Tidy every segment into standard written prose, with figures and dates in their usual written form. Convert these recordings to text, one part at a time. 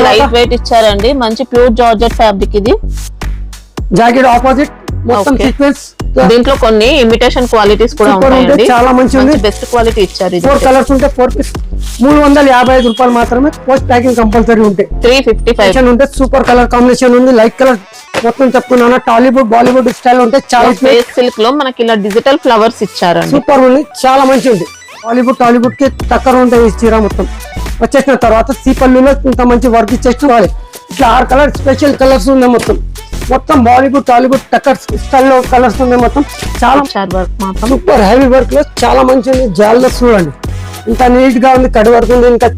Light weight ఇచ్చారండి, మంచి pure georgette fabric ఇది. జాకెట్ ఆపోజిట్ మొత్తం సీక్వెన్స్. దీంట్లో కొన్ని ఇమిటేషన్ క్వాలిటీస్ కూడా ఉంటాయండి, చాలా మంచి బెస్ట్ క్వాలిటీ ఇచ్చారు. 4 కలర్స్ ఉంటాయి, 4 పీస్ 355 రూపాయలు మాత్రమే. పోస్ట్ ప్యాకింగ్ కంపల్సరీ ఉంటాయి. 355 ఉంటే సూపర్ కలర్ కాంబినేషన్ ఉంది. లైట్ కలర్ మొత్తం చెప్తున్నాను, టాలీవుడ్ బాలీవుడ్ స్టైల్ ఉంటాయి. చాలా సిల్క్ లో మనకి ఇలా డిజిటల్ ఫ్లవర్స్ ఇచ్చారండి, సూపర్ ఉంది, చాలా మంచి ఉంది. టాలీవుడ్ కి టక్కర్ ఉంటాయి ఈ చీర మొత్తం. వచ్చేసిన తర్వాత సీపల్లులో ఇంత మంచి వర్క్ ఇచ్చేసిన వాళ్ళు ఇట్లా 6 కలర్ స్పెషల్ కలర్స్ ఉన్నాయి. మొత్తం బాలీవుడ్ టాలీవుడ్ టక్కర్ స్టైల్లో కలర్స్ ఉన్నాయి. మొత్తం చాలా సూపర్ హెవీ వర్క్ లో చాలా మంచి ఉంది. జాలర్స్ చూడండి ఇంకా నీట్ గా ఉంది, కడి వర్క్ ఉంది. ఇంకా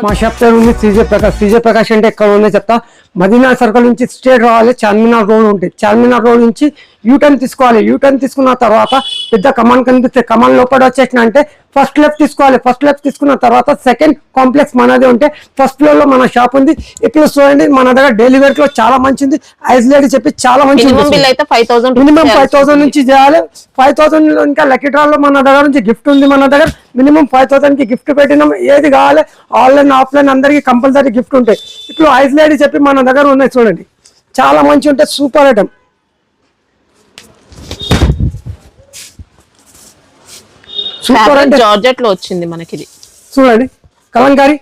మా షాప్ పేరు ఉంది సీజే ప్రకాష్. సీజే ప్రకాష్ అంటే ఎక్కడ ఉందో చెప్తా. మదీనా సర్కిల్ నుంచి స్ట్రేట్ రావాలి, చార్మినార్ రోడ్ ఉంటుంది. చార్మినార్ రోడ్ నుంచి యూటర్న్ తీసుకోవాలి. యూటర్న్ తీసుకున్న తర్వాత పెద్ద కమాన్ కనిపిస్తే కమాన్ లోపల వచ్చేసిన అంటే ఫస్ట్ లెఫ్ట్ తీసుకోవాలి. ఫస్ట్ లెఫ్ట్ తీసుకున్న తర్వాత సెకండ్ కాంప్లెక్స్ మనది ఉంటే ఫస్ట్ ఫ్లోర్ లో మన షాప్ ఉంది. ఇప్పుడు చూడండి మన దగ్గర డైలీ వేర్ లో చాలా మంచిది. ఐజ్ లేడీ చెప్పి చాలా మంచి మినిమం 5000 నుంచి చేయాలి. 5000 ఇంకా లక్కీ డ్రా లో మన దగ్గర నుంచి గిఫ్ట్ ఉంది. మన దగ్గర మినిమం 5000 కి గిఫ్ట్ పెట్టినాం. ఏది కావాలి ఆన్లైన్ ఆఫ్లైన్ అందరికి కంపల్సరీ గిఫ్ట్ ఉంటాయి. ఇప్పుడు ఐజ్ లేడీ చెప్పి మన దగ్గర ఉన్నాయి చూడండి, చాలా మంచి ఉంటాయి. సూపర్ ఐటమ్, సూపర్ అంటే జార్జెట్ లో వచ్చింది మనకి ఇది చూడండి. కలంకారీ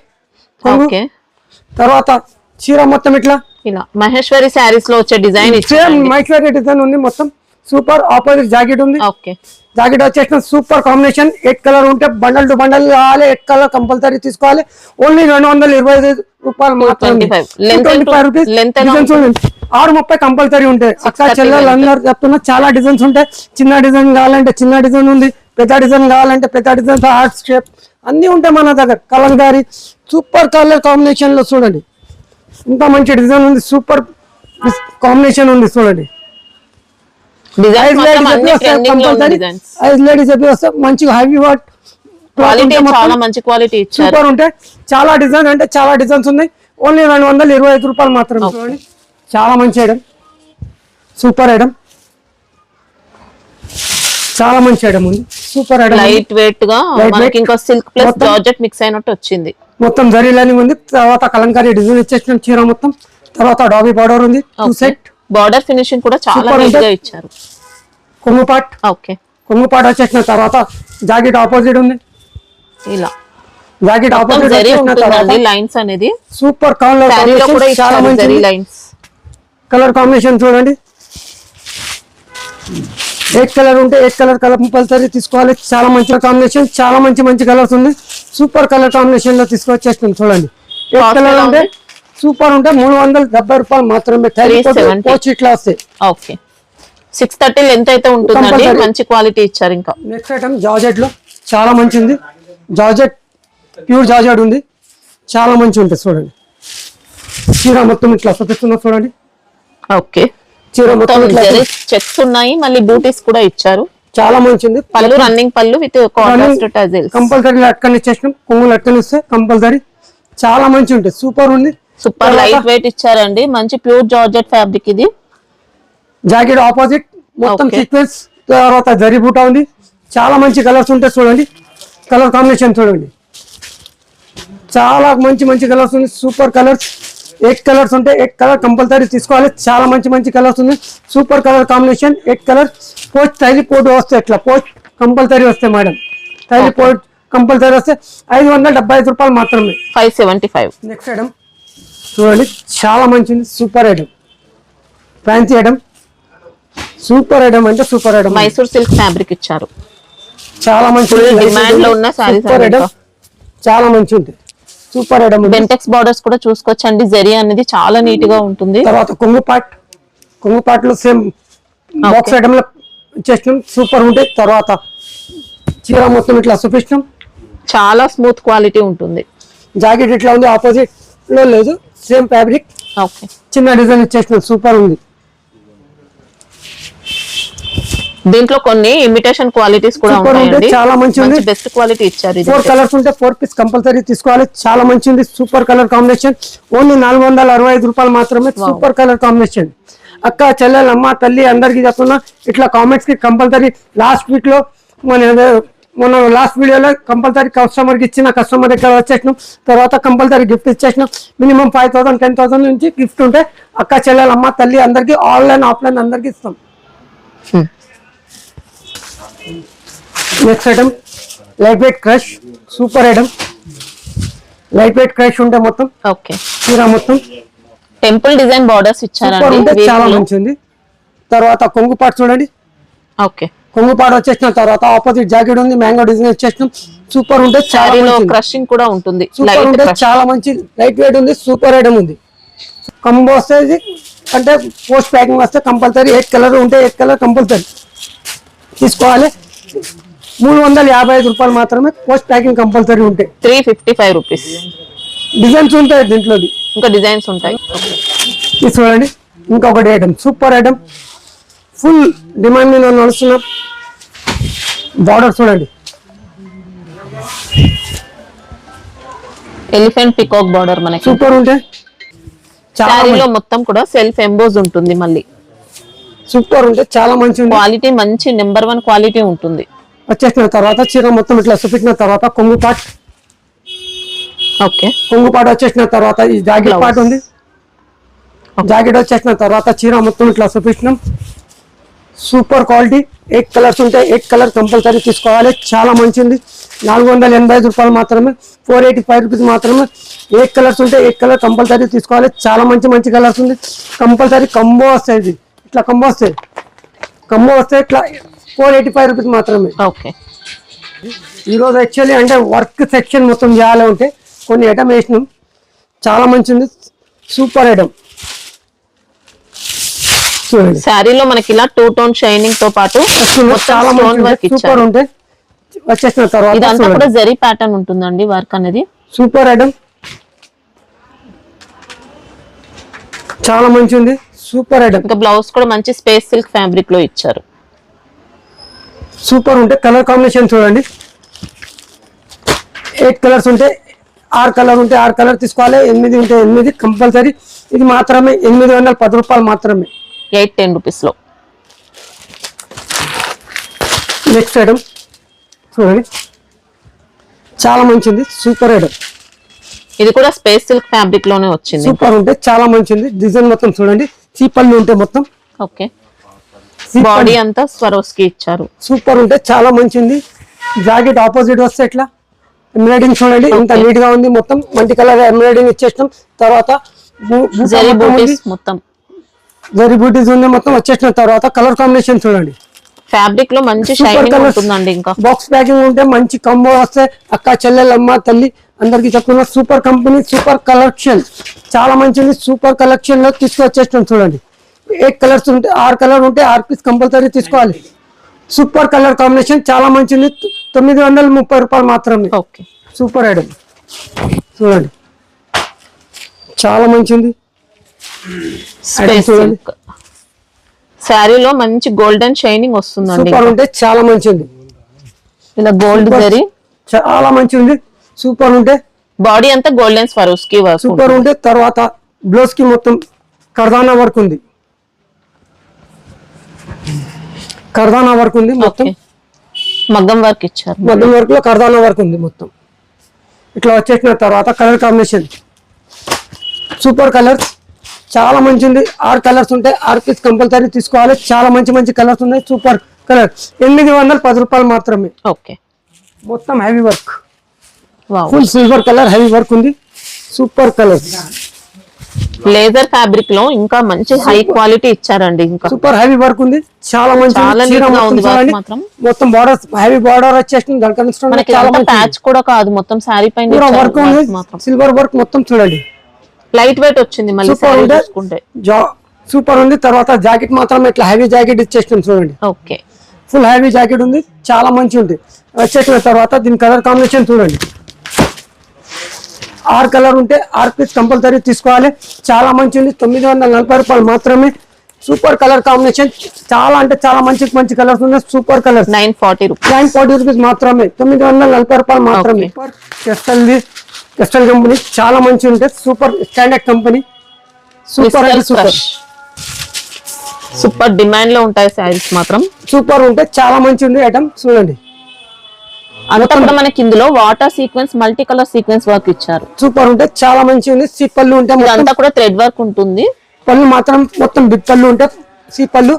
తర్వాత చీర మొత్తం ఇట్లా ఇలా మహేశ్వరి శారీస్ లో వచ్చే డిజైన్ మహేశ్వరి డిజైన్ ఉంది. మొత్తం సూపర్. ఆపోజిట్ జాకెట్ ఉంది. జాకెట్ వచ్చేసిన సూపర్ కాంబినేషన్. 8 కలర్ ఉంటే బండల్ టు బండల్ కావాలి. 8 కలర్ కంపల్సరీ తీసుకోవాలి. ఓన్లీ 225 రూపాయలు మాత్రమే. 25 రూపీస్. 630 కంపల్సరీ ఉంటాయి. అక్క చెల్లెలు అందరు చెప్తున్నా చాలా డిజైన్స్ ఉంటాయి. చిన్న డిజైన్ కావాలంటే చిన్న డిజైన్ ఉంది, పెద్ద డిజైన్ కావాలంటే పెద్ద డిజైన్, హార్ట్ షేప్ అన్ని ఉంటాయి మన దగ్గర. కలంకారీ సూపర్ కలర్ కాంబినేషన్ లో చూడండి ఇంత మంచి డిజైన్ ఉంది. సూపర్ కాంబినేషన్ ఉంది చూడండి. మంచి హెవీ వర్క్ సూపర్ ఉంటాయి. చాలా డిజైన్ అంటే చాలా డిజైన్స్ ఉన్నాయి. ఓన్లీ 225 రూపాయలు మాత్రమే. చూడండి చాలా మంచి ఐటమ్, సూపర్ ఐటమ్, చాలా మంచి ఐటమ్ ఉంది. సూపర్ ఐటమ్, లైట్ వెయిట్ గా మనకి ఇంకా సిల్క్ ప్లస్ జార్జెట్ మిక్స్ అయినట్టు వచ్చింది. మొత్తం జరీ లైనింగ్ ఉంది. తర్వాత కలంకారీ డిజైన్ ఇచ్చేసిన చీర మొత్తం. తర్వాత డాబీ బార్డర్ ఉంది. 2 సెట్ బార్డర్ ఫినిషింగ్ కూడా చాలా నీట్ గా ఇచ్చారు. కొంగుపాట్ కొంగుపాట్ వచ్చేసిన తర్వాత జాకెట్ ఆపోజిట్ ఉంది. ఇలా జాకెట్ ఆపోజిట్ లైన్స్ అనేది సూపర్ కలర్ చాలా మంచి లైన్స్. కలర్ కాంబినేషన్ చూడండి. 8 కలర్ ఉంటే 8 కలర్ కంపల్సరీ తీసుకోవాలి. చాలా మంచి కాంబినేషన్, చాలా మంచి కలర్స్ ఉంది. సూపర్ కలర్ కాంబినేషన్ లో తీసుకొచ్చేస్తుంది చూడండి. 8 కలర్ ఉంటే సూపర్ ఉంటే 370 రూపాయలు మాత్రమే. ఇట్లా వస్తాయి. 630 లెంత్ అయితే ఉంటుందండి, మంచి క్వాలిటీ ఇచ్చారు. ఇంకా నెక్స్ట్ ఐటమ్ జార్జెట్ లో చాలా మంచి ఉంది. జార్జెట్ ప్యూర్ జార్జెట్ ఉంది, చాలా మంచి ఉంటుంది చూడండి. చీర మొత్తం ఇట్లా చూపిస్తున్నా చూడండి. చీర మొత్తం చెక్స్ ఉన్నాయి, మళ్ళీ బూటీస్ కూడా ఇచ్చారు. చాలా మంచిది. పళ్ళు రన్నింగ్ పళ్ళు విత్ కంపల్సరీ అట్కని ఇచ్చేసినాం. కొంగులు అట్కని ఇస్తే కంపల్సరీ చాలా మంచి ఉంటుంది. సూపర్ ఉంది. సూపర్ లైట్ వెయిట్ ఇచ్చారండి, మంచి ప్యూర్ జార్జెట్ ఫ్యాబ్రిక్ ఇది. జాకెట్ ఆపోజిట్ మొత్తం సీక్వెన్స్. తర్వాత జరీ బూటా ఉంది. చాలా మంచి కలర్స్ ఉంటాయి చూడండి. కలర్ కాంబినేషన్ చూడండి, చాలా మంచి కలర్స్ ఉంది. Super colours. 8 కలర్స్ ఉంటే 8 కలర్ కంపల్సరీ తీసుకోవాలి. చాలా మంచి కలర్స్ ఉంది. Super colour combination. 8 colour post style పోటు వస్తాయి. ఇట్లా పోస్ట్ కంపల్సరీ వస్తాయి మేడం. స్టైల్ పోస్ట్ కంపల్సరీ వస్తే 575 రూపాయలు మాత్రమే. 575. నెక్స్ట్ ఐటమ్ చూడండి, చాలా మంచిది. Super item, fancy item. Super item అంటే super item. Mysore silk fabric ఇచ్చారు. చాలా మంచి డిమాండ్ లో ఉన్న సారీస్ ఐటమ్, చాలా మంచి ఉంటుంది. Super item. బెంటెక్స్ బార్డర్స్ కూడా చూసుకోవచ్చండి. జరీ అనేది చాలా నీట్ గా ఉంటుంది. తర్వాత కొంగుపాట్ లో సేమ్ బాక్స్ ఐటమ్ లో చేసినాం. సూపర్ ఉంటాయి. తర్వాత చీర మొత్తం ఇట్లా చూపిస్తాం. చాలా స్మూత్ క్వాలిటీ ఉంటుంది. జాకెట్ ఇట్లా ఉంది, ఆపోజిట్ లో లేదు, సేమ్ ఫ్యాబ్రిక్. చిన్న డిజైన్ ఇచ్చేసినాం. సూపర్ ఉంది. దీంట్లో కొన్ని ఇమిటేషన్ క్వాలిటీస్ కూడా ఉంటాయండి, చాలా మంచి ఉంది. బెస్ట్ క్వాలిటీ ఇచ్చారు. 4 కలర్స్ ఉంటే 4 పీస్ కంపల్సరీ తీసుకోవాలి. చాలా మంచి ఉంది. Super colour combination. ఓన్లీ 465 రూపాయలు మాత్రమే. Super colour combination. అక్క చెల్లెలు అమ్మ తల్లి అందరికి చెప్తున్నా, ఇట్లా కామెంట్స్ కి కంపల్సరీ. లాస్ట్ వీక్ లో మన మొన్న లాస్ట్ వీడియోలో కంపల్సరీ కస్టమర్కి ఇచ్చిన కస్టమర్ దగ్గర వచ్చేసినాం. తర్వాత కంపల్సరీ గిఫ్ట్ ఇచ్చేసినాం. మినిమం 5,000 10,000 నుంచి గిఫ్ట్ ఉంటే అక్క చెల్లెలు అమ్మ తల్లి అందరికి ఆన్లైన్ ఆఫ్లైన్ అందరికి ఇస్తాం. Next item light weight crush, super item. Light weight crush ఉంటే మొత్తం ఓకే చీర మొత్తం టెంపుల్ డిజైన్ బార్డర్స్ సూపర్ ఇచ్చారండి ఉంటే చాలా వీటిలో. మంచి ఉంది. తర్వాత కొంగు పాటు చూడండి, ఓకే కొంగు పాటు వచ్చేసిన తర్వాత ఆపోజిట్ జాకెట్ ఉంది, మ్యాంగో డిజైన్ వచ్చేసినాం. సూపర్ ఉంటే చాలా శారీలో మంచిది. క్రషింగ్ కూడా ఉంటుంది. సూపర్ లైట్ ఉంటే క్రష్ చాలా మంచి లైట్ వెయిట్ ఉంది, సూపర్ ఐటమ్ ఉంది. కంబో వస్తుంది అంటే పోస్ట్ ప్యాకింగ్ వస్తే కంపల్సరీ 8 కలర్ ఉంటే 8 కలర్ కంపల్సరీ తీసుకోవాలి. 355 రూపాయలు మాత్రమే పోస్ట్ ప్యాకింగ్ కంపల్సరీ ఉంటాయి. 355 రూపీస్. డిజైన్స్ ఉంటాయి దీంట్లో, ఇంకా డిజైన్స్ ఉంటాయి. ఇది చూడండి ఇంకొకటి item, super item, full demand మీద నడుస్తున్న బార్డర్ చూడండి. ఎలిఫెంట్ పికాక్ బార్డర్ మనకి. సూపర్ ఉంటే చాలా శారీలో మొత్తం కూడా సెల్ఫ్ ఎంబోజ్ ఉంటుంది. మళ్ళీ సూపర్ ఉంటే చాలా మంచి ఉంది. క్వాలిటీ మంచి నెంబర్ 1 క్వాలిటీ ఉంటుంది. వచ్చేసిన తర్వాత చీర మొత్తం ఇట్లా చూపించిన తర్వాత కొంగు పాట్, ఓకే కొంగు పాటు వచ్చేసిన తర్వాత ఈ జాకెట్ పార్ట్ ఉంది. జాకెట్ వచ్చేసిన తర్వాత చీర మొత్తం ఇట్లా చూపించినాం. సూపర్ క్వాలిటీ, 8 కలర్స్ ఉంటాయి. 8 కలర్ కంపల్సరీ తీసుకోవాలి. చాలా మంచిది. 485 రూపాయలు మాత్రమే, 485 రూపీస్ మాత్రమే. 8 కలర్స్ ఉంటాయి. 8 కలర్ కంపల్సరీ తీసుకోవాలి. చాలా మంచి కలర్స్ ఉంది. కంపల్సరీ కంబో వస్తాయి. ఇది ఇట్లా కంబో వస్తాయి. కంబో వస్తే ఇట్లా 485 రూపీస్ మాత్రమే. ఓకే ఈరోజు యాక్చువల్లీ అంటే వర్క్ సెక్షన్ మొత్తం చేయాలి ఉంటే కొన్ని ఐటమ్ వేసినాం. చాలా మంచిది, సూపర్ ఐటమ్ చూడండి. శారీలో మనకి ఇలా 2 టోన్ షైనింగ్ తో పాటు చాలా స్టోన్ వర్క్ సూపర్ ఇచ్చారు. ఉంటే వచ్చేసిన తర్వాత ఇదంతా కూడా జరీ ప్యాటర్న్ ఉంటుందండి వర్క్ అనేది. సూపర్ ఐటమ్ చాలా మంచి ఉంది, సూపర్ ఐటమ్. ఇంకా బ్లౌజ్ కూడా మంచి స్పేస్ సిల్క్ ఫ్యాబ్రిక్ లో ఇచ్చారు. సూపర్ ఉంటే కలర్ కాంబినేషన్ చూడండి. 8 కలర్స్ ఉంటే 6 కలర్ ఉంటే 6 కలర్ తీసుకోవాలి. 8 ఉంటే 8 కంపల్సరీ. ఇది మాత్రమే 810 రూపాయలు మాత్రమే, 810 రూపీస్ లో. నెక్స్ట్ ఐటమ్ చూడండి, చాలా మంచిది, సూపర్ ఐటమ్. ఇది కూడా స్పేస్ సిల్క్ ఫ్యాబ్రిక్ లోనే వచ్చింది. సూపర్ ఉంటే చాలా మంచిది. డిజైన్ మొత్తం చూడండి, చీపల్లి ఉంటే మొత్తం ఓకే బాడీ అంతా స్వరోస్కి ఇచ్చారు. సూపర్ ఉంటే చాలా మంచిది. జాకెట్ ఆపోజిట్ వస్తే ఇట్లా ఎంబ్రాయిడింగ్ చూడండి ఎంత నీట్ గా ఉంది. మొత్తం మల్టీ కలర్ ఎంబ్రాయిడింగ్ ఇచ్చేసినాం. తర్వాత జరీ బూటీస్ మొత్తం జరీ బూటీస్ ఉంది మొత్తం వచ్చేసిన తర్వాత కలర్ కాంబినేషన్ చూడండి. ఫ్యాబ్రిక్ లో మంచి షైనింగ్ ఉంటుందండి. ఇంకా బాక్స్ ప్యాకింగ్ ఉంటే మంచి కంబో వస్తే అక్క చెల్లెలమ్మ తల్లి అందరికి చెప్తున్నా. సూపర్ కంపెనీ, సూపర్ కలెక్షన్, చాలా మంచిది. సూపర్ కలెక్షన్ లో తీసుకొచ్చేస్తాం చూడండి. 8 కలర్స్ ఉంటే 6 కలర్ ఉంటే 6 పీస్ కంపల్సరీ తీసుకోవాలి. సూపర్ కలర్ కాంబినేషన్ చాలా మంచిది. 930 రూపాయలు మాత్రమే. ఓకే సూపర్ ఐటమ్ చూడండి, చాలా మంచిది. స్పేస్ సిల్క్ శారీలో మంచి గోల్డెన్ షైనింగ్ వస్తుందండి. సూపర్ ఉంటే చాలా మంచిది. ఇలా గోల్డ్ జరీ చాలా మంచిది. సూపర్ ఉంటే బాడీ అంతా గోల్డెన్ స్వరోస్కి వర్క్. సూపర్ ఉంటే తర్వాత బ్లౌజ్ కి మొత్తం కర్దానా వర్క్ ఉంది. కర్దానా వర్క్ ఉంది మొత్తం. మగ్గం వర్క్ ఇచ్చారు. మగ్గం వర్క్ లో కర్దానా వర్క్ ఉంది మొత్తం. ఇట్లా వచ్చేసిన తర్వాత కలర్ కాంబినేషన్ సూపర్ కలర్స్, చాలా మంచిది. 6 కలర్స్ ఉంటే 6 పీస్ కంపల్సరీ తీసుకోవాలి. చాలా మంచి కలర్స్ ఉన్నాయి. సూపర్ కలర్ 810 రూపాయలు మాత్రమే. ఓకే మొత్తం heavy work, wow full silver colour heavy work ఉంది. సూపర్ కలర్స్ లేజర్ ఫ్యాబ్రిక్ లో ఇంకా మంచి హై క్వాలిటీ ఇచ్చారండి. ఇంకా సూపర్ హెవీ వర్క్ ఉంది. చాలా మంచి చాలా నీట్ గా ఉంది వర్క్ మాత్రం. మొత్తం బార్డర్ హెవీ బార్డర్ వచ్చేసింది. దాని మనకి చాలా మంచి ప్యాచ్ కూడా కాదు, మొత్తం శారీ పైన వర్క్ ఉంది. సిల్వర్ వర్క్ మొత్తం చూడండి, లైట్ వెయిట్ వచ్చింది. మళ్ళీ శారీ చూసుకుంటే సూపర్ ఉంది. తర్వాత జాకెట్ మాత్రం ఇట్లా హెవీ జాకెట్ ఇచ్చేస్తాం చూడండి. ఓకే ఫుల్ హెవీ జాకెట్ ఉంది, చాలా మంచి ఉంది. వచ్చేసిన తర్వాత దీని కలర్ కాంబినేషన్ చూడండి. 6 కలర్ ఉంటే 6 పీస్ కంపల్సరీ తీసుకోవాలి. చాలా మంచి ఉంది. 940 రూపాయలు మాత్రమే. సూపర్ కలర్ కాంబినేషన్, చాలా అంటే చాలా మంచి కలర్స్ ఉన్నాయి. Super colours 940 rupees. 940 రూపీస్ మాత్రమే, 940 రూపాయలు మాత్రమే. టెక్స్టైల్ కంపెనీ చాలా మంచి ఉంటాయి. Super standard company. సూపర్ అంటే సూపర్, సూపర్ డిమాండ్ లో ఉంటాయి శారీస్ మాత్రం. సూపర్ ఉంటే చాలా మంచి ఉంది ఐటమ్ చూడండి. అంతా కూడా మనకి ఇందులో water sequence multi colour sequence work ఇచ్చారు. సూపర్ ఉంటే చాలా మంచిగా ఉంది. సి పళ్ళు ఉంటే అంతా కూడా థ్రెడ్ వర్క్ ఉంటుంది. పళ్ళు మాత్రం మొత్తం బిగ్ పళ్ళు ఉంటే సి పళ్ళు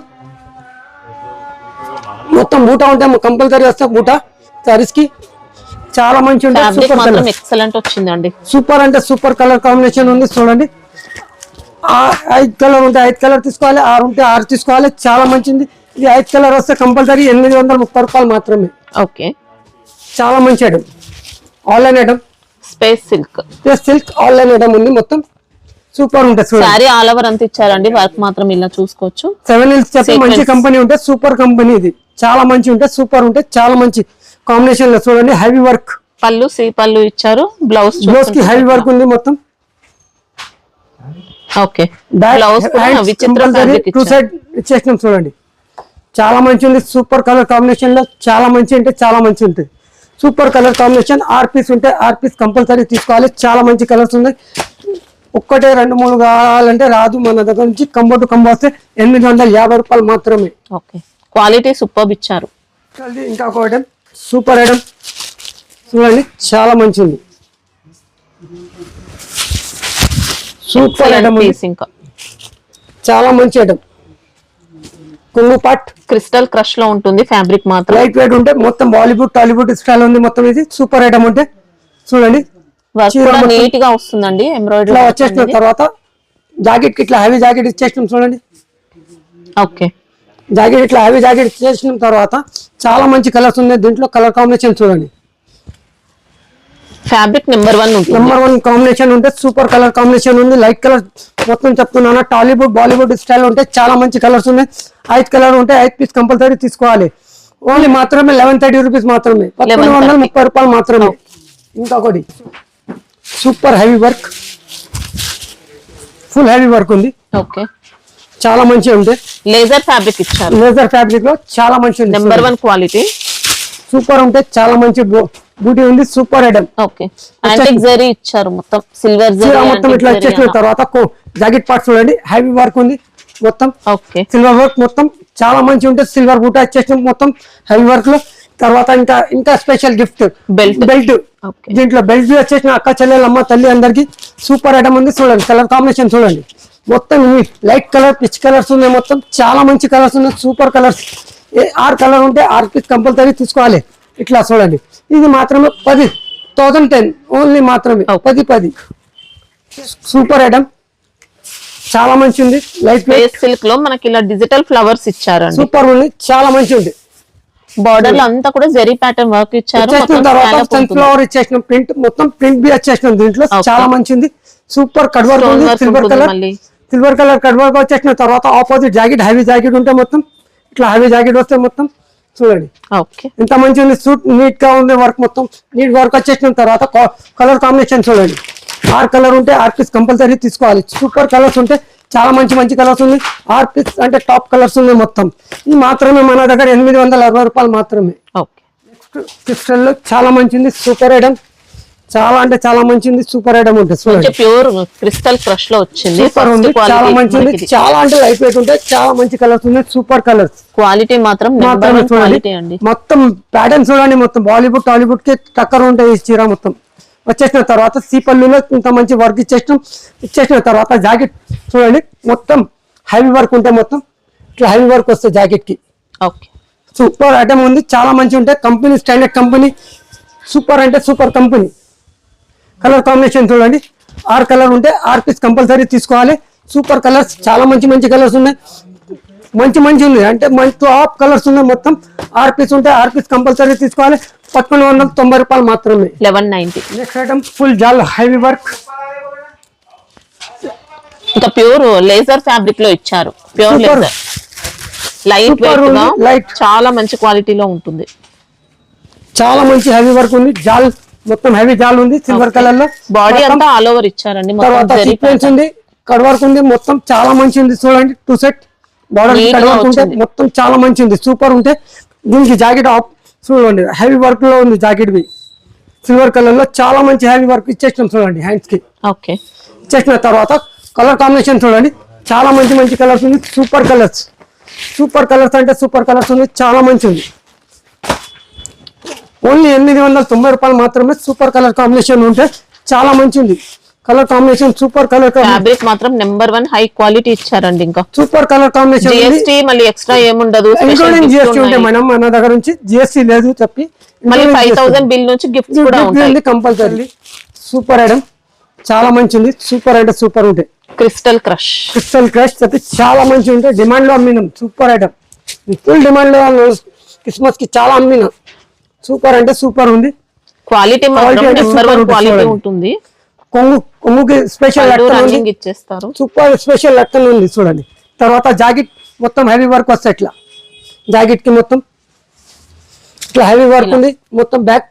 మొత్తం బూటా ఉంటే కంపల్సరీ వస్తే బూటా సారీస్ కి చాలా మంచి ఉంటుంది. సూపర్ కలర్ ఎక్సలెంట్ వచ్చిందండి. సూపర్ అంటే సూపర్ కలర్ కాంబినేషన్ ఉంది చూడండి. 5 కలర్ ఉంటే 5 కలర్ తీసుకోవాలి, 6 ఉంటే 6 తీసుకోవాలి. చాలా మంచిది. ఇది 5 కలర్ వస్తే కంపల్సరీ 830 రూపాయలు మాత్రమే. ఓకే, చాలా మంచి item. Online item space silk online item ఉంది. మొత్తం సూపర్ ఉంటుంది. సారీ ఆల్ ఓవర్ అంత ఇచ్చారండి. వర్క్ మాత్రం ఇలా చూసుకోవచ్చు. 7 Hills చెప్పి మంచి కంపెనీ ఉంటే సూపర్ కంపెనీ. ఇది చాలా మంచి ఉంటే సూపర్ ఉంటే చాలా మంచి కాంబినేషన్ లో చూడండి. హెవీ వర్క్ పళ్ళు సి పళ్ళు ఇచ్చారు. బ్లౌజ్ కి హెవీ వర్క్ ఉంది మొత్తం. ఓకే, బ్లౌజ్ టూ సైడ్ ఇచ్చేసినాం చూడండి. చాలా మంచి ఉంది. సూపర్ కలర్ కాంబినేషన్ లో చాలా మంచి అంటే చాలా మంచి ఉంటుంది. Super colour combination. 6 పీస్ ఉంటే 6 పీస్ కంపల్సరీ తీసుకోవాలి. చాలా మంచి కలర్స్ ఉన్నాయి. ఒక్కటే 2-3 కావాలంటే రాదు. మన దగ్గర నుంచి కంబో టు కంబో వస్తే 850 రూపాయలు మాత్రమే. ఓకే, క్వాలిటీ సూపర్ ఇచ్చారు. ఇంకా ఒక ఐటమ్ సూపర్ ఐటమ్ చూడండి. చాలా మంచి ఉంది. సూపర్ ఐటమ్ ఇంకా చాలా మంచి ఐటమ్. కొంగు పాట్ క్రిస్టల్ క్రష్ లో ఉంటుంది. ఫ్యాబ్రిక్ మాత్రం లైట్ వెయిట్ ఉంటే మొత్తం బాలీవుడ్ టాలీవుడ్ స్టైల్ ఉంది మొత్తం. ఇది సూపర్ ఐటమ్ ఉంటే చూడండి. నీట్ గా వస్తుందండి. ఎంబ్రాయిడరీ వచ్చేసిన తర్వాత జాకెట్ కి ఇట్లా హెవీ జాకెట్ ఇచ్చేసినాం చూడండి. ఓకే, జాకెట్ ఇట్లా హెవీ జాకెట్ ఇచ్చేసిన తర్వాత చాలా మంచి కలర్స్ ఉన్నాయి దీంట్లో. కలర్ కాంబినేషన్ చూడండి. ఫ్యాబ్రిక్ నెంబర్ 1 కాంబినేషన్ ఉంటే సూపర్ కలర్ కాంబినేషన్ ఉంది. లైట్ కలర్ మొత్తం చెప్తున్నాను. టాలీవుడ్ బాలీవుడ్ స్టైల్ ఉంటే చాలా మంచి కలర్స్ ఉన్నాయి. 5 కలర్ ఉంటే 5 పీస్ కంపల్సరీ తీసుకోవాలి. ఓన్లీ మాత్రమే 1130 రూపీస్ మాత్రమే. 1130 రూపాయలు మాత్రమే. ఇంకొకటి super heavy work, full heavy work ఉంది. ఓకే, చాలా మంచిగా ఉంది. లేజర్ ఫ్యాబ్రిక్ ఇచ్చారు. లేజర్ ఫ్యాబ్రిక్ లో చాలా మంచి ఉంది. Number 1 quality. సూపర్ ఉంటే చాలా మంచి బూటీ ఉంది. Super item. Okay, antique zari ఇచ్చారు. మొత్తం సిల్వర్ జరీ మొత్తం ఇట్లా ఇచ్చేసిన తర్వాత జాకెట్ పార్ట్ చూడండి. హెవీ వర్క్ ఉంది మొత్తం. ఓకే, సిల్వర్ వర్క్ మొత్తం చాలా మంచి ఉంటుంది. సిల్వర్ బూటా ఇచ్చేసిన మొత్తం హెవీ వర్క్ లో. తర్వాత ఇంకా స్పెషల్ గిఫ్ట్ బెల్ట్. దీంట్లో బెల్ట్ వచ్చేసిన అక్క చెల్లెలమ్మ తల్లి అందరికి సూపర్ ఐటమ్ ఉంది. చూడండి కలర్ కాంబినేషన్ చూడండి. మొత్తం లైట్ కలర్ పిచ్ కలర్స్ ఉన్నాయి. మొత్తం చాలా మంచి కలర్స్ ఉన్నాయి. Super colours. 6 కలర్ ఉంటే 6 పీస్ కంపల్సరీ తీసుకోవాలి. ఇట్లా చూడండి. ఇది మాత్రమే 10,010 ఓన్లీ మాత్రమే. 10 సూపర్ ఐటమ్. చాలా మంచి ఉంది. లైట్ సిల్క్ లో మనకి ఇలా డిజిటల్ ఫ్లవర్స్ ఇచ్చారు. సూపర్ ఉంది. చాలా మంచి ఉంది. బార్డర్ లో అంతా కూడా జెరీ ప్యాటర్న్ వర్క్ ఇచ్చారు. సన్ఫ్లవర్ ఇచ్చేసిన ప్రింట్ మొత్తం ప్రింట్ బి వచ్చేసిన దీంట్లో. చాలా మంచి ఉంది. సూపర్ కట్ వర్క్ ఉంది. సిల్వర్ కలర్ కట్ వర్క్ వచ్చేసిన తర్వాత ఆపోజిట్ జాకెట్ హెవీ జాకెట్ ఉంటే మొత్తం ఇట్లా హెవీ జాకెట్ వస్తే మొత్తం చూడండి. ఎంత మంచి ఉంది. సూట్ నీట్ గా ఉంది. వర్క్ మొత్తం నీట్ వర్క్ వచ్చేసిన తర్వాత కలర్ కాంబినేషన్ చూడండి. 6 కలర్ ఉంటే 6 పీస్ కంపల్సరీ తీసుకోవాలి. సూపర్ కలర్స్ ఉంటే చాలా మంచి కలర్స్ ఉంది. 6 పీస్ అంటే టాప్ కలర్స్ ఉన్నాయి మొత్తం. ఇది మాత్రమే మన దగ్గర 860 రూపాయలు మాత్రమే. నెక్స్ట్ క్రిస్టల్ లో చాలా మంచిది. Super item. చాలా అంటే చాలా మంచిది. సూపర్ ఐటమ్ ఉంటుంది. ప్యూర్ క్రిస్టల్ క్రష్ లో వచ్చింది. సూపర్ ఉంది. చాలా మంచిది. చాలా అంటే లైట్ వెయిట్ ఉంటాయి. చాలా మంచి కలర్స్ ఉన్నాయి. Super colours. క్వాలిటీ మాత్రం మొత్తం ప్యాటర్న్ చూడండి. మొత్తం బాలీవుడ్ టాలీవుడ్ కి టక్కర్ ఉంటాయి ఈ చీర మొత్తం. వచ్చేసిన తర్వాత సి పళ్ళులో ఇంత మంచి వర్క్ ఇచ్చేసిన తర్వాత జాకెట్ చూడండి. మొత్తం హెవీ వర్క్ ఉంటే మొత్తం ఇట్లా హెవీ వర్క్ వస్తుంది జాకెట్ కి. సూపర్ ఐటమ్ ఉంది. చాలా మంచి ఉంటాయి. Company standard company. సూపర్ అంటే సూపర్ కంపెనీ. కలర్ కాంబినేషన్ చూడండి. 6 కలర్ ఉంటే 6 పీస్ కంపల్సరీ తీసుకోవాలి. Super colours. చాలా మంచి కలర్స్ ఉన్నాయి. మంచి ఉంది అంటే మంచి టాప్ కలర్స్ ఉన్నాయి మొత్తం. 6 పీస్ ఉంటే 6 పీస్ కంపల్సరీ తీసుకోవాలి. 1190 రూపాయలు మాత్రమే. 1190. నెక్స్ట్ ఐటమ్ ఫుల్ జాల్ హెవీ వర్క్. ఇంకా ప్యూర్ లేజర్ ఫ్యాబ్రిక్ లో ఇచ్చారు. ప్యూర్ లేజర్ లైట్ వెయిట్ గా లైట్ చాలా మంచి క్వాలిటీలో ఉంటుంది. చాలా మంచి హెవీ వర్క్ ఉంది. జాల్ మొత్తం హెవీ జాల్ ఉంది. సిల్వర్ కలర్ లో బాడీ అంతా ఆల్ ఓవర్ ఇచ్చారండి. సీక్వెన్స్ ఉంది. కట్ వర్క్ ఉంది. మొత్తం చాలా మంచి ఉంది. చూడండి 2 సెట్ బార్డర్ కట్ వర్క్ ఉంటే మొత్తం చాలా మంచి ఉంది. సూపర్ ఉంటే దీనికి జాకెట్ ఆఫ్ చూడండి. హెవీ వర్క్ లో ఉంది జాకెట్ బి. సిల్వర్ కలర్ లో చాలా మంచి హెవీ వర్క్ ఇచ్చేసినాం చూడండి హ్యాండ్స్ కి. ఇచ్చేసిన తర్వాత కలర్ కాంబినేషన్ చూడండి. చాలా మంచి కలర్స్ ఉంది. సూపర్ కలర్స్ అంటే సూపర్ కలర్స్ ఉంది. చాలా మంచి ఉంది. ఓన్లీ 890 రూపాయలు మాత్రమే. సూపర్ కలర్ కాంబినేషన్ ఉంటే చాలా మంచి ఉంది. Colour combination super colour fabric మాత్రం నెంబర్ 1 హై క్వాలిటీ ఇచ్చారండి. ఇంకా సూపర్ కలర్ కాంబినేషన్. జిఎస్టీ మళ్ళీ ఎక్స్ట్రా ఏముండదు, ఇంక్లూడింగ్ జిఎస్టీ ఉంటాయి మేడం మన దగ్గర నుంచి. జిఎస్టీ లేదు చెప్పి మళ్ళీ 5000 బిల్ నుంచి గిఫ్ట్స్ కూడా ఉంటాయి కంపల్సరీ. సూపర్ ఐటమ్ చాలా మంచి ఉంది. సూపర్ అంటే సూపర్ ఉంటాయి. క్రిస్టల్ క్రష్ చెప్పి చాలా మంచి ఉంటాయి. డిమాండ్ లో అమ్మినాం. సూపర్ ఐటమ్ ఫుల్ డిమాండ్ లో క్రిస్మస్ కి చాలా అమ్మినాం. సూపర్ అంటే సూపర్ ఉంది. క్వాలిటీ మాత్రం నెంబర్ 1 క్వాలిటీ ఉంటుంది. కొంగుకి స్పెషల్ రన్నింగ్ ఇచ్చేస్తారు. సూపర్ స్పెషల్ లెక్కన ఉంది చూడండి. తర్వాత జాకెట్ మొత్తం హెవీ వర్క్ వస్తాయి. ఇట్లా జాకెట్ కి మొత్తం ఇట్లా హెవీ వర్క్ ఉంది. మొత్తం బ్యాక్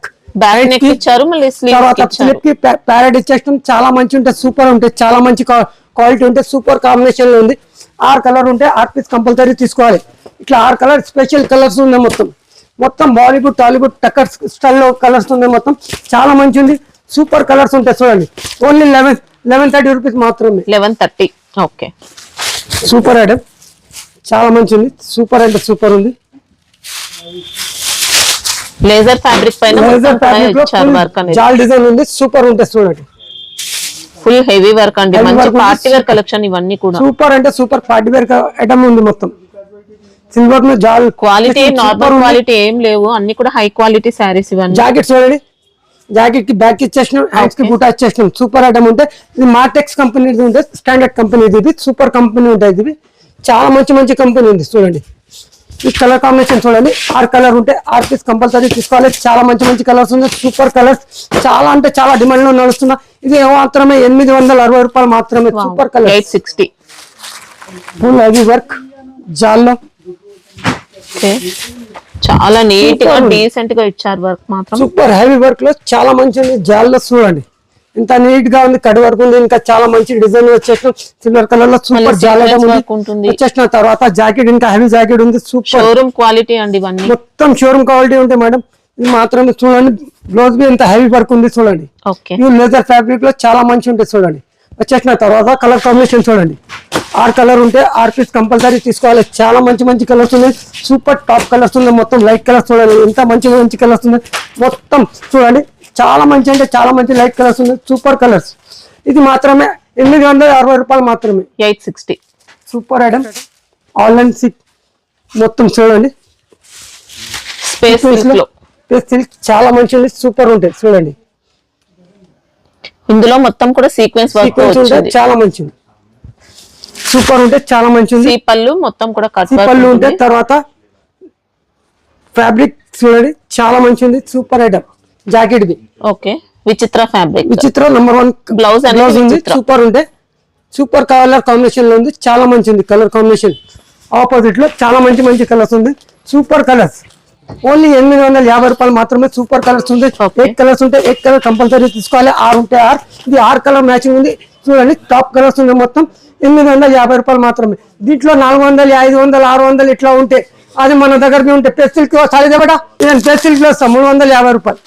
నెక్ ఇచ్చారు. మళ్ళీ తర్వాత స్లిప్ కి ప్యారెట్ ఇచ్చేస్తాం. చాలా మంచి ఉంటాయి. సూపర్ ఉంటాయి. చాలా మంచి క్వాలిటీ ఉంటాయి. సూపర్ కాంబినేషన్ లో ఉంది. 6 కలర్ ఉంటే 6 పీస్ కంపల్సరీ తీసుకోవాలి. ఇట్లా 6 కలర్ స్పెషల్ కలర్స్ ఉన్నాయి. మొత్తం బాలీవుడ్ టాలీవుడ్ టక్కర్ స్టైల్లో కలర్స్ ఉన్నాయి. మొత్తం చాలా మంచి ఉంది. సూపర్ కలర్స్ ఉంటాయి చూడండి. ఓన్లీ 1130 రూపీస్ మాత్రమే. 1130. ఓకే, సూపర్ ఐటమ్ చాలా మంచి ఉంది. సూపర్ అంటే సూపర్ ఉంది. లేజర్ ఫ్యాబ్రిక్ పైన జాల్ డిజైన్ ఉంది. సూపర్ ఉంటుంది చూడండి. ఫుల్ హెవీ వర్క్ అండి. మంచి పార్టీ వేర్ కలెక్షన్ ఇవన్నీ కూడా. సూపర్ అంటే సూపర్ పార్టీ వేర్ ఐటమ్ ఉంది. మొత్తం సిల్వర్ లో జాల్ క్వాలిటీ, నార్మల్ క్వాలిటీ ఏం లేవు. అన్ని కూడా హై క్వాలిటీ సారీస్ ఇవన్నీ. జాకెట్ చూడండి. జాకెట్ కి బ్యాక్ ఇచ్చేసినాం. హ్యాండ్స్ కి బూటా ఇచ్చేసినాం. సూపర్ ఐటమ్ ఉంటే ఇది మార్టెక్స్ కంపెనీ ఉంటే స్టాండర్డ్ కంపెనీ ఇది. సూపర్ కంపెనీ ఉంటాయి. ఇది చాలా మంచి కంపెనీ ఉంది చూడండి. ఈ కలర్ కాంబినేషన్ చూడండి. 6 కలర్ ఉంటే 6 పీస్ కంపల్సరీ తీసుకోవాలి. చాలా మంచి కలర్స్ ఉన్నాయి. సూపర్ కలర్స్ చాలా అంటే చాలా డిమాండ్ లో నడుస్తున్నా. ఇది మాత్రమే 860 రూపాయలు మాత్రమే. Super colour 860. Full heavy work జాల్లో. చాలా నీట్ గా డీసెంట్ గా ఇచ్చారు. వర్క్ మాత్రం సూపర్ హెవీ వర్క్ లో చాలా మంచి ఉంది. జాల్లో చూడండి ఎంత నీట్ గా ఉంది. కట్ వర్క్ ఉంది. ఇంకా చాలా మంచి డిజైన్ వచ్చేసిన సిల్వర్ కలర్ లో సూపర్ జాల్ ఉంటుంది. వచ్చేసిన తర్వాత జాకెట్ ఇంకా హెవీ జాకెట్ ఉంది. సూపర్ షోరూమ్ క్వాలిటీ అండి. ఇవన్నీ మొత్తం షోరూమ్ క్వాలిటీ ఉంటాయి మేడం. ఇది మాత్రమే చూడండి. బ్లౌజ్ బి ఎంత హెవీ వర్క్ ఉంది చూడండి. లేజర్ ఫ్యాబ్రిక్ లో చాలా మంచి ఉంటాయి చూడండి. వచ్చేసిన తర్వాత కలర్ కాంబినేషన్ చూడండి. 6 కలర్ ఉంటే 6 పీస్ కంపల్సరీ తీసుకోవాలి. చాలా మంచి కలర్స్ ఉన్నాయి. సూపర్ టాప్ కలర్స్ ఉన్నాయి. మొత్తం లైట్ కలర్స్ చూడండి. ఎంత మంచి కలర్స్ ఉన్నాయి. మొత్తం చూడండి. చాలా మంచి అంటే చాలా మంచి లైట్ కలర్స్ ఉన్నాయి. Super colours. ఇది మాత్రమే 860 రూపాయలు మాత్రమే. 860. సూపర్ ఐటమ్ ఆన్లైన్ సిక్ మొత్తం చూడండి. స్పేస్ సిల్క్ చాలా మంచి ఉంది. సూపర్ ఉంటాయి చూడండి. ఇందులో మొత్తం కూడా సీక్వెన్స్ వర్క్ వచ్చింది. చాలా మంచిది. సూపర్ ఉంటే చాలా మంచిది. పళ్ళు మొత్తం కూడా కట్ పళ్ళు ఉంటే తర్వాత ఫ్యాబ్రిక్ చూడండి చాలా మంచిది. Super item jacket the. Okay, విచిత్ర ఫ్యాబ్రిక్. విచిత్ర నంబర్ 1 బ్లౌజ్ ఉంది. సూపర్ ఉంటే సూపర్ కలర్ కాంబినేషన్ లో ఉంది. చాలా మంచిది కలర్ కాంబినేషన్. ఆపోజిట్ లో చాలా మంచి కలర్స్ ఉంది. Super colours. ఓన్లీ 850 రూపాయలు మాత్రమే. సూపర్ కలర్స్ ఉంది. 8 కలర్స్ ఉంటే 8 కలర్ కంపల్సరీ తీసుకోవాలి. 6 ఉంటే 6. ఇది 6 కలర్ మ్యాచింగ్ ఉంది చూడండి. టాప్ కలర్స్ ఉంది. మొత్తం 850 రూపాయలు మాత్రమే. దీంట్లో 400, 500, 600 ఇట్లా ఉంటే అది మన దగ్గర ఉంటే ప్రెస్ సిల్క్ సారీదేబట నేను ప్రెస్ సిల్క్ లో వస్తాం. 350 రూపాయలు.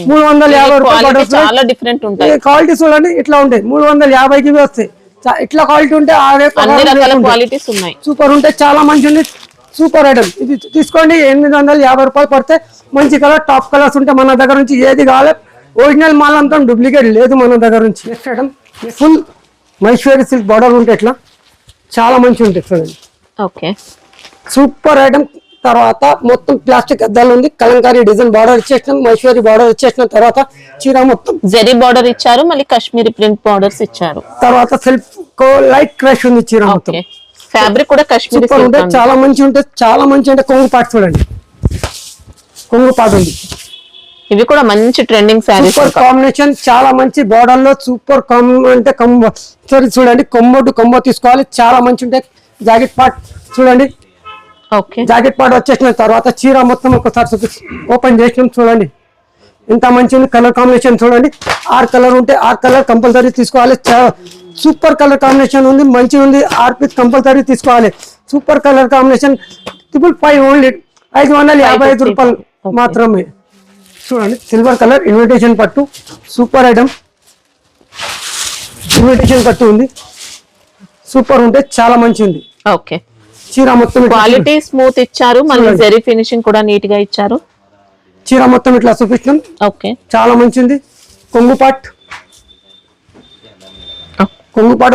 350 రూపాయలు చాలా డిఫరెంట్ ఉంటాయి. క్వాలిటీ చూడండి. ఇట్లా ఉంటాయి. 350కి వస్తాయి. ఇట్లా క్వాలిటీ ఉంటే క్వాలిటీస్ ఉన్నాయి. సూపర్ ఉంటే చాలా మంచి ఉంది. సూపర్ ఐటమ్ ఇది తీసుకోండి. 850 రూపాయలు పడితే మంచి కలర్ టాప్ కలర్స్ ఉంటే మన దగ్గర నుంచి ఏది కావాలి. ఒరిజినల్ మాల్ అంతా డూప్లికేట్ లేదు మన దగ్గర నుంచి. Next item full Maheshwari silk border ఉంటే ఇట్లా చాలా మంచి ఉంటాయి చూడండి. Okay, super item. తర్వాత మొత్తం ప్లాస్టిక్ అద్దాలు ఉంది. కలంకారీ డిజైన్ బార్డర్ ఇచ్చేసినాం. మైశ్వరి బార్డర్ ఇచ్చేసిన తర్వాత చీర మొత్తం జరీ బార్డర్ ఇచ్చారు. మళ్ళీ కాశ్మీరీ ప్రింట్ బార్డర్స్ ఇచ్చారు. తర్వాత సెల్ఫ్ లైట్ క్రష్ ఉంది చీర మొత్తం. ఫ్యాబ్రిక్ కూడా కాశ్మీరీ ఉంటే చాలా మంచి ఉంటుంది. చాలా మంచి అంటే కొంగు పాటు చూడండి. కొంగు పాటు ఉంది. ఇవి కూడా మంచి ట్రెండింగ్ సారీస్. సూపర్ కాంబినేషన్ చాలా మంచి బార్డర్ లో సూపర్ అంటే చూడండి. కొమ్మ తీసుకోవాలి. చాలా మంచి ఉంటాయి. జాకెట్ పార్ట్ చూడండి. ఓకే, జాకెట్ పార్ట్ వచ్చేసిన తర్వాత చీర మొత్తం ఒకసారి ఓపెన్ చేసినాం చూడండి. ఎంత మంచి ఉంది. కలర్ కాంబినేషన్ చూడండి. 6 కలర్ ఉంటే 6 కలర్ కంపల్సరీ తీసుకోవాలి. సూపర్ కలర్ కాంబినేషన్ ఉంది. మంచి ఉంది. 6 పీస్ కంపల్సరీ తీసుకోవాలి. సూపర్ కలర్ కాంబినేషన్ 555 ఓన్లీ 555 రూపాయలు మాత్రమే. చూడండి సిల్వర్ కలర్ ఇన్విటేషన్ పట్టు. Super item. ఇన్విటేషన్ పట్టు ఉంది. సూపర్ ఉంటే చాలా మంచి ఉంది. ఓకే, చీర మొత్తం క్వాలిటీ స్మూత్ ఇచ్చారు. మళ్ళీ జరీ ఫినిషింగ్ కూడా నీట్ గా ఇచ్చారు. చీర మొత్తం ఇట్లా చూపించినాం, ఓకే చాలా మంచిది. కొంగుపాట్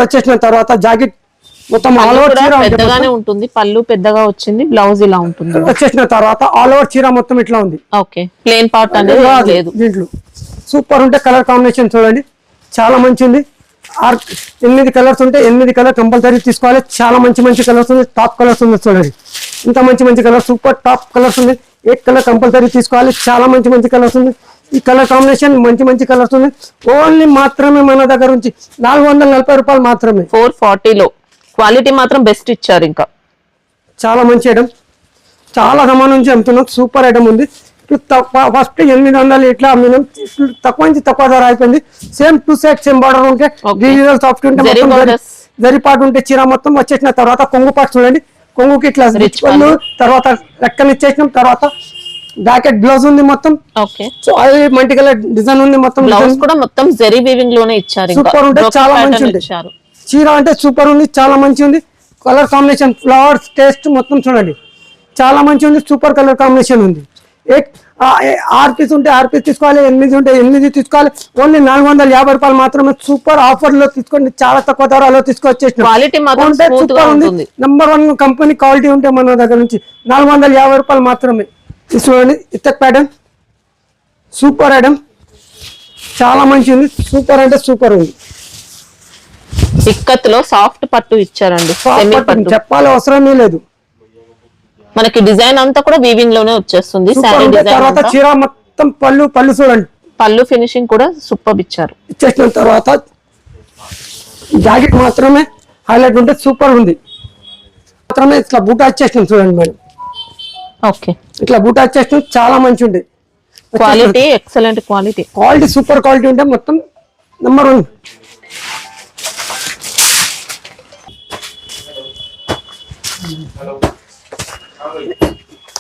వచ్చేసిన తర్వాత జాకెట్ మొత్తం ఆల్ ఓవర్ చీర పెద్దగానే ఉంటుంది, పళ్ళు పెద్దగా వచ్చింది, బ్లౌజ్ ఇలా ఉంటుంది. వచ్చేసిన తర్వాత ఆల్ ఓవర్ చీర మొత్తం ఇట్లా ఉంది. ఓకే ప్లేన్ పార్ట్ అనేది లేదు దీంట్లో. సూపర్ ఉంటే కలర్ కాంబినేషన్ చూడండి, చాలా మంచిది. 8 కలర్స్ ఉంటే 8 కలర్ కంపల్సరీ తీసుకోవాలి. చాలా మంచి కలర్స్ ఉంది, టాప్ కలర్స్ ఉంది చూడండి. ఇంత మంచి కలర్, సూపర్ టాప్ కలర్స్ ఉంది. 8 కలర్ కంపల్సరీ తీసుకోవాలి. చాలా మంచి కలర్స్ ఉంది. ఈ కలర్ కాంబినేషన్ మంచి కలర్స్ ఉంది. ఓన్లీ మాత్రమే మన దగ్గర నుంచి 440 రూపాయలు మాత్రమే. 440లో క్వాలిటీ మాత్రం బెస్ట్ ఇచ్చారు. ఇంకా చాలా మంచి ఐటమ్, చాలా సమానం నుంచి అమ్ముతున్నాం. సూపర్ ఐటమ్ ఉంది. ఫస్ట్ 800 ఇట్లా అమ్మినాం, తక్కువ నుంచి తక్కువ ధర అయిపోయింది. సేమ్ 2 సెట్ సేమ్ బార్డర్ ఉంటే, డిజిటల్ సాఫ్ట్ ఉంటే, జరిపాటు ఉంటే చీర మొత్తం వచ్చేసిన తర్వాత కొంగు పాటు చూడండి. కొంగుకి ఇట్లా రిచ్ పళ్ళు, తర్వాత లెక్కన ఇచ్చేసినాం. తర్వాత జాకెట్ బ్లౌజ్ ఉంది మొత్తం. ఓకే సో అది మల్టీ కలర్ డిజైన్ ఉంది మొత్తం. బ్లౌజ్ కూడా మొత్తం జరీ వీవింగ్ లోనే ఇచ్చారు. సూపర్ ఉంటే చాలా మంచి ఉంది చీర, అంటే సూపర్ ఉంది, చాలా మంచి ఉంది. కలర్ కాంబినేషన్, ఫ్లవర్స్ టేస్ట్ మొత్తం చూడండి, చాలా మంచి ఉంది. సూపర్ కలర్ కాంబినేషన్ ఉంది. 6 పీస్ ఉంటే 6 పీస్ తీసుకోవాలి, 8 ఉంటే 8 తీసుకోవాలి. ఓన్లీ 450 రూపాయలు మాత్రమే. సూపర్ ఆఫర్ లో తీసుకోండి, చాలా తక్కువ ధరలో తీసుకొచ్చేసిన క్వాలిటీ మాత్రం సూపర్ ఉంది. నెంబర్ 1 కంపెనీ క్వాలిటీ ఉంటే మన దగ్గర నుంచి 450 రూపాయలు మాత్రమే. చూడండి ఇత్తక్ ప్యాటర్న్, సూపర్ ఐటమ్, చాలా మంచి ఉంది. సూపర్ అంటే సూపర్ ఉంది. ఇక్కత్ లో సాఫ్ట్ పట్టు ఇచ్చారండి, చెప్పాలి అవసరమే లేదు. మనకి డిజైన్ అంతా కూడా వీవింగ్ లోనే వచ్చేస్తుంది. సారీ డిజైన్ తర్వాత చీర మొత్తం పళ్ళు చూడండి, పళ్ళు ఫినిషింగ్ కూడా సూపర్ ఇచ్చారు. ఇచ్చేసిన తర్వాత జాకెట్ మాత్రమే హైలైట్ ఉంటే సూపర్ ఉంది. మాత్రమే ఇట్లా బూటా వచ్చేసిన చూడండి మేడం. ఓకే ఇట్లా బూటా వచ్చేసిన చాలా మంచి ఉంది. Quality excellent quality, super quality ఉంటే మొత్తం నెంబర్ 1.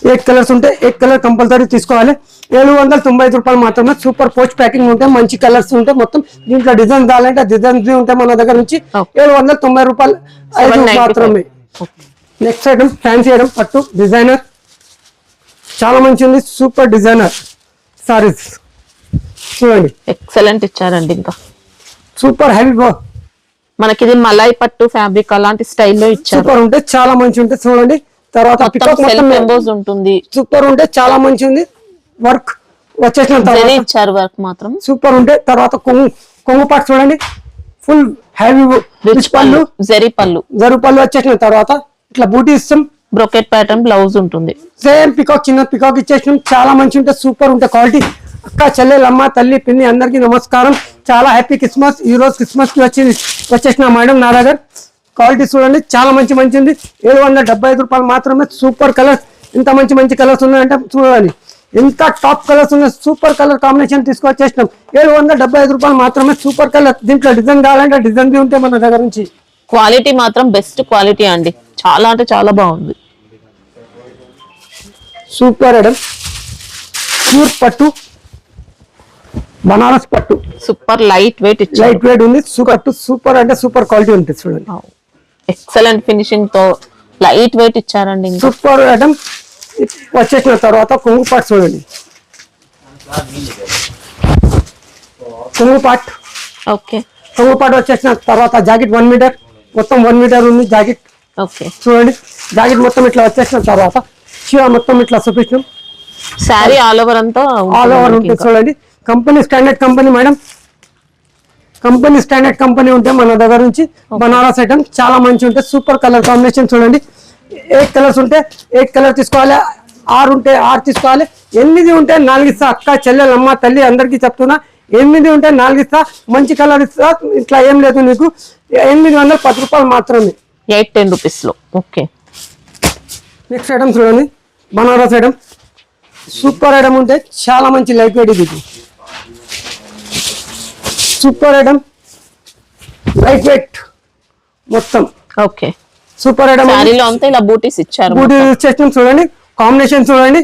ఎయిట్ కలర్స్ ఉంటే 8 కలర్ కంపల్సరీ తీసుకోవాలి. 795 రూపాయలు మాత్రమే. సూపర్ పోస్ట్ ప్యాకింగ్ ఉంటే, మంచి కలర్స్ ఉంటే మొత్తం దీంట్లో డిజైన్ కావాలంటే డిజైన్ ఉంటే మన దగ్గర నుంచి 790 రూపాయలు మాత్రమే. నెక్స్ట్ ఐటమ్ ఫ్యాన్సీ ఐటమ్, పట్టు డిజైనర్, చాలా మంచి ఉంది. సూపర్ డిజైనర్ సారీస్ చూడండి, ఎక్సలెంట్ ఇచ్చారండి. ఇంకా సూపర్ హెవీ మనకి ఇది మలై పట్టు ఫ్యాబ్రిక్ అలాంటి స్టైల్లో ఇచ్చారు. సూపర్ ఉంటే చాలా మంచి ఉంటే చూడండి. తర్వాత ఉంటుంది, సూపర్ ఉంటే చాలా మంచి ఉంది. వర్క్ వచ్చేసిన తర్వాత ఇచ్చారు, వర్క్ మాత్రం సూపర్ ఉంటే. తర్వాత కొంగు పాటు చూడండి, ఫుల్ హెవీ రిచ్ పళ్ళు, జరీ పళ్ళు వచ్చేసిన తర్వాత ఇట్లా బూటీ ఇస్తాం. బ్రోకెట్ ప్యాటర్న్ బ్లౌజ్ ఉంటుంది. సేమ్ పికాక్, చిన్న పికాక్ ఇచ్చేసినాం. చాలా మంచి ఉంటే, సూపర్ ఉంటే క్వాలిటీ. అక్క చెల్లెలమ్మ తల్లి పిన్ని అందరికీ నమస్కారం. చాలా హ్యాపీ క్రిస్మస్. ఈ రోజు క్రిస్మస్ కి వచ్చేసిన మేడం నా దగ్గర. క్వాలిటీ చూడండి, చాలా మంచి ఉంది. 775 రూపాయలు మాత్రమే. సూపర్ కలర్స్, ఇంత మంచి కలర్స్ ఉన్నాయంటే చూడండి, ఎంత టాప్ కలర్స్ ఉన్నాయి. సూపర్ కలర్ కాంబినేషన్ తీసుకొచ్చేసినాం. 775 రూపాయలు మాత్రమే. సూపర్ కలర్, దీంట్లో డిజైన్ కావాలంటే డిజైన్ ఉంటే మన దగ్గర నుంచి. క్వాలిటీ మాత్రం బెస్ట్ క్వాలిటీ అండి, చాలా అంటే చాలా బాగుంది. సూపర్ ఐటమ్, ప్యూర్ పట్టు, బనారస్ పట్టు, సూపర్ లైట్ వెయిట్ ఉంది. సూపర్ అంటే సూపర్ క్వాలిటీ ఉంటుంది చూడండి. ఎక్సలెంట్ ఫినిషింగ్ తో లైట్ వెయిట్ ఇచ్చారండి. సూపర్ ఐటమ్ వచ్చేసిన తర్వాత కొంగు పాట్ చూడండి, కొంగు పాట్. ఓకే, కొంగు పాట్ వచ్చేసిన తర్వాత జాకెట్ 1 మీటర్, మొత్తం 1 మీటర్ ఉంది జాకెట్. ఓకే చూడండి, జాకెట్ మొత్తం ఇట్లా వచ్చేసిన తర్వాత చీర మొత్తం ఇట్లా చూపించాం. శారీ ఆల్ ఓవర్ అంతా ఆల్ ఓవర్ ఉంటుంది చూడండి. Company standard company madam, company standard company ఉంటే మన దగ్గర నుంచి బనారస్ ఐటమ్ చాలా మంచి ఉంటాయి. సూపర్ కలర్ కాంబినేషన్ చూడండి. 8 కలర్స్ ఉంటే 8 కలర్ తీసుకోవాలి, 6 ఉంటే 6 తీసుకోవాలి, 8 ఉంటే 4 ఇస్తా. అక్క చెల్లెలమ్మ తల్లి అందరికీ చెప్తున్నా, 8 ఉంటే 4 ఇస్తా. మంచి కలర్ ఇస్తా, ఇట్లా ఏం లేదు నీకు. 810 రూపాయలు మాత్రమే, 810 రూపీస్ లో. ఓకే, నెక్స్ట్ ఐటమ్ చూడండి, బనారస్ ఐటమ్. సూపర్ ఐటమ్ ఉంటే చాలా మంచి లైట్ వెయిట్ ఇది. సూపర్ ఐటమ్, లైట్ వెయిట్ మొత్తం. Okay, super item. శారీలో అంతా ఇలా బూటీస్ ఇచ్చారు. బూటీస్ ఇచ్చేసాం చూడండి. కాంబినేషన్ చూడండి,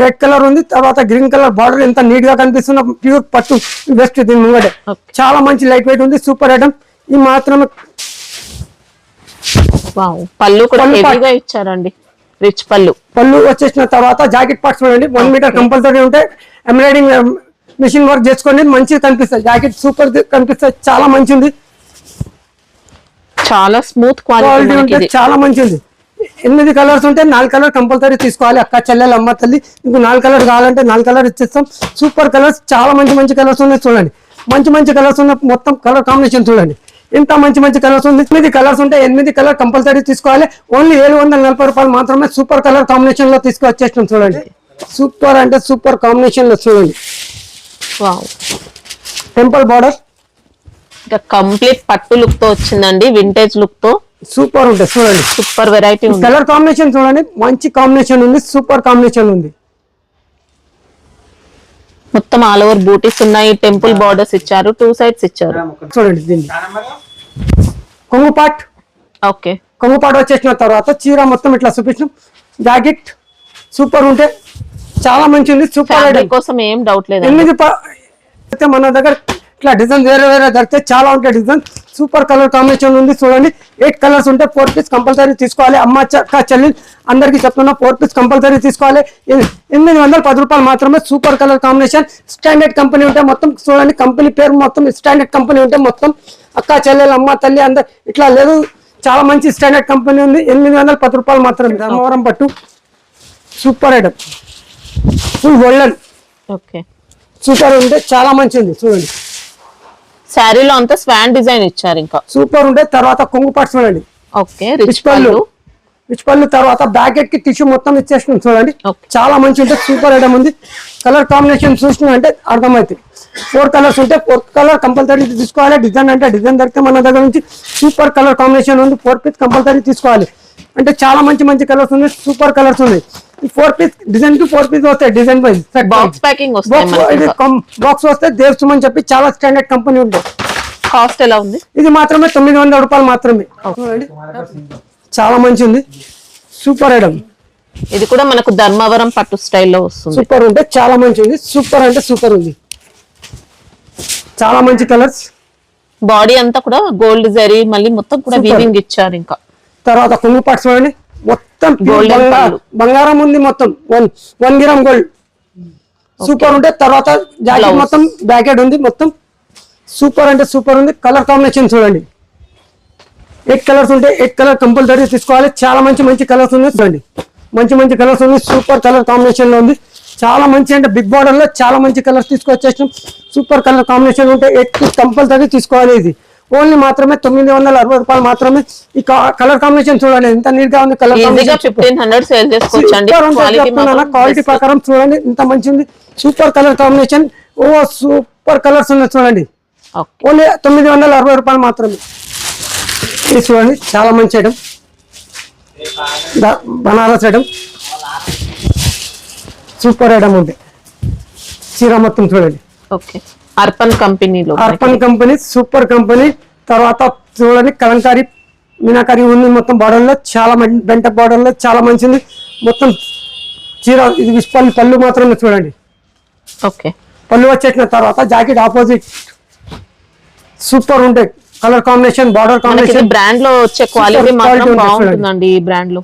రెడ్ కలర్ ఉంది, తర్వాత గ్రీన్ కలర్ బార్డర్ ఎంత నీట్ గా కనిపిస్తున్న. ప్యూర్ పట్టు బెస్ట్ దీని ముంగటే. చాలా మంచి లైట్ వెయిట్ ఉంది. Super item. ఈ మాత్రమే పళ్ళు కూడా హెవీగా ఇచ్చారండి. రిచ్ పళ్ళు. పళ్ళు వచ్చేసిన తర్వాత జాకెట్ పార్ట్స్ చూడండి 1 మీటర్ కంపల్సరీ ఉంటాయి. ఎంబ్రాయిడింగ్ మిషన్ వర్క్ చేసుకోండి, మంచిగా కనిపిస్తుంది. జాకెట్ సూపర్ కనిపిస్తుంది, చాలా మంచి ఉంది. చాలా స్మూత్ క్వాలిటీ క్వాలిటీ ఉంటే చాలా మంచి ఉంది. 8 కలర్స్ ఉంటే 4 కలర్ కంపల్సరీ తీసుకోవాలి. అక్క చెల్లెలు అమ్మ తల్లి మీకు 4 కలర్ కావాలంటే 4 కలర్ ఇచ్చేస్తాం. సూపర్ కలర్స్, చాలా మంచి కలర్స్ ఉన్నాయి. చూడండి మంచి కలర్స్ ఉన్న మొత్తం కలర్ కాంబినేషన్ చూడండి ఎంత మంచి కలర్స్ ఉంది. 8 కలర్స్ ఉంటే 8 కలర్ కంపల్సరీ తీసుకోవాలి. ఓన్లీ 740 రూపాయలు మాత్రమే సూపర్ కలర్ కాంబినేషన్ లో తీసుకొచ్చేస్తాం. చూడండి సూపర్ అంటే సూపర్ కాంబినేషన్ లో చూడండి. వావ్, టెంపుల్ బార్డర్ ఇంకా కంప్లీట్ పట్టు లుక్ తో వచ్చిందండి, వింటేజ్ లుక్ తో సూపర్ ఉంటుంది. చూడండి సూపర్ వెరైటీ ఉంది. కలర్ కాంబినేషన్ చూడండి, మంచి కాంబినేషన్ ఉంది, సూపర్ కాంబినేషన్ ఉంది. మొత్తం ఆల్ ఓవర్ బూటీస్ ఉన్నాయి, టెంపుల్ బార్డర్స్ ఇచ్చారు, 2 సైడ్స్ ఇచ్చారు. చూడండి దీన్ని కొంగు పాట్. ఓకే, కొంగు పాట్ వచ్చేసిన తర్వాత చీర మొత్తం ఇట్లా చూపించాం. జాకెట్ సూపర్ ఉంటే చాలా మంచి ఉంది. సూపర్ ఫ్యాబ్రిక్ కోసం ఏం డౌట్ లేదు. 8 మన దగ్గర ఇట్లా డిజైన్ వేరే దొరికితే చాలా ఉంటాయి డిజైన్. సూపర్ కలర్ కాంబినేషన్ ఉంది. చూడండి 8 కలర్స్ ఉంటే 4 పీస్ కంపల్సరీ తీసుకోవాలి. అమ్మ అక్క చెల్లి అందరికి చెప్తున్నా 4 పీస్ కంపల్సరీ తీసుకోవాలి. 810 రూపాయలు మాత్రమే. Super colour combination, standard company ఉంటే మొత్తం చూడండి, కంపెనీ పేరు మొత్తం స్టాండర్డ్ కంపెనీ ఉంటే మొత్తం అక్క చెల్లెలు అమ్మ తల్లి అందరు ఇట్లా లేదు, చాలా మంచి స్టాండర్డ్ కంపెనీ ఉంది. 810 రూపాయలు మాత్రమే. ధర్మవరం పట్టు super item, full golden. Okay, super ఉంటే చాలా మంచి ఉంది. చూడండి శారీలో అంతా స్వాన్ డిజైన్ ఇచ్చారు. ఇంకా సూపర్ ఉంటే తర్వాత కొంగు పాట్స్ చూడండి. ఓకే, రిచ్ పళ్ళు. రిచ్ పళ్ళు తర్వాత బ్యాకెట్ కి టిష్యూ మొత్తం ఇచ్చేస్తున్నాం. చూడండి చాలా మంచి ఉంటే సూపర్ ఐటమ్ ఉంది. కలర్ కాంబినేషన్ చూసిన అంటే అర్థమవుతుంది. 4 కలర్స్ ఉంటే 4 కలర్ కంపల్సరీ తీసుకోవాలి. డిజైన్ అంటే డిజైన్ దొరికితే మన దగ్గర నుంచి సూపర్ కలర్ కాంబినేషన్ ఉంది. 4 పీస్ కంపల్సరీ తీసుకోవాలి. అంటే చాలా మంచి కలర్స్ ఉన్నాయి, సూపర్ కలర్స్ ఉన్నాయి. ఈ 4 పీస్ డిజైన్ కి 4 పీస్ వస్తాయి. డిజైన్ వైజ్ బాక్స్ ప్యాకింగ్ వస్తాయి. బాక్స్ వస్తే దేవ్స్ అని చెప్పి చాలా స్టాండర్డ్ కంపెనీ ఉంటుంది. కాస్ట్ ఎలా ఉంది? ఇది మాత్రమే 900 రూపాయలు మాత్రమే. చాలా మంచి ఉంది, సూపర్ ఐటమ్. ఇది కూడా మనకు ధర్మవరం పట్టు స్టైల్లో వస్తుంది. సూపర్ ఉంటే చాలా మంచి ఉంది. సూపర్ అంటే సూపర్ ఉంది, చాలా మంచి కలర్స్. బాడీ అంతా కూడా గోల్డ్ జరీ, మళ్ళీ మొత్తం కూడా వీవింగ్ ఇచ్చారు. ఇంకా తర్వాత కొంగు పాట్స్ చూడండి, మొత్తం బంగారం ఉంది. మొత్తం 1 గ్రామ్ గోల్డ్. సూపర్ ఉంటే తర్వాత జాకెట్ మొత్తం బ్యాకెట్ ఉంది. మొత్తం సూపర్ అంటే సూపర్ ఉంది. కలర్ కాంబినేషన్ చూడండి, 8 కలర్స్ ఉంటే 8 కలర్ కంపల్సరీ తీసుకోవాలి. చాలా మంచి కలర్స్ ఉన్నాయి. చూడండి మంచి కలర్స్ ఉంది. సూపర్ కలర్ కాంబినేషన్ లో ఉంది. చాలా మంచి అంటే బిగ్ బార్డర్ లో చాలా మంచి కలర్స్ తీసుకొచ్చేసాం. సూపర్ కలర్ కాంబినేషన్ ఉంటే 8 కంపల్సరీ తీసుకోవాలి. ఇది ఓన్లీ మాత్రమే 960 రూపాయలు మాత్రమే. ఈ కలర్ కాంబినేషన్ చూడండి ఎంత నీట్ గా ఉంది. కలర్ క్వాలిటీ ప్రకారం చూడండి ఎంత మంచి ఉంది. సూపర్ కలర్ కాంబినేషన్, ఓ సూపర్ కలర్స్ ఉన్నాయి. చూడండి ఓన్లీ 960 రూపాయలు మాత్రమే. ఇది చూడండి చాలా మంచి item, Banaras item, super item ఉంది. చీర మొత్తం చూడండి. ఓకే, అర్పన్ కంపెనీలో, అర్పన్ కంపెనీ సూపర్ కంపెనీ. తర్వాత చూడండి కలంకారీ మీనాకారీ ఉంది. మొత్తం బార్డర్ లో చాలా బెంట బార్డర్ లో చాలా మంచిది. మొత్తం చీర ఇది విస్పల్ పళ్ళు మాత్రమే. చూడండి ఓకే, పళ్ళు వచ్చేసిన తర్వాత జాకెట్ ఆపోజిట్ సూపర్ ఉంటాయి. Colour combination, border combination, brand లో వచ్చే క్వాలిటీ మాత్రం బాగుంటుందండి. ఈ బ్రాండ్ లో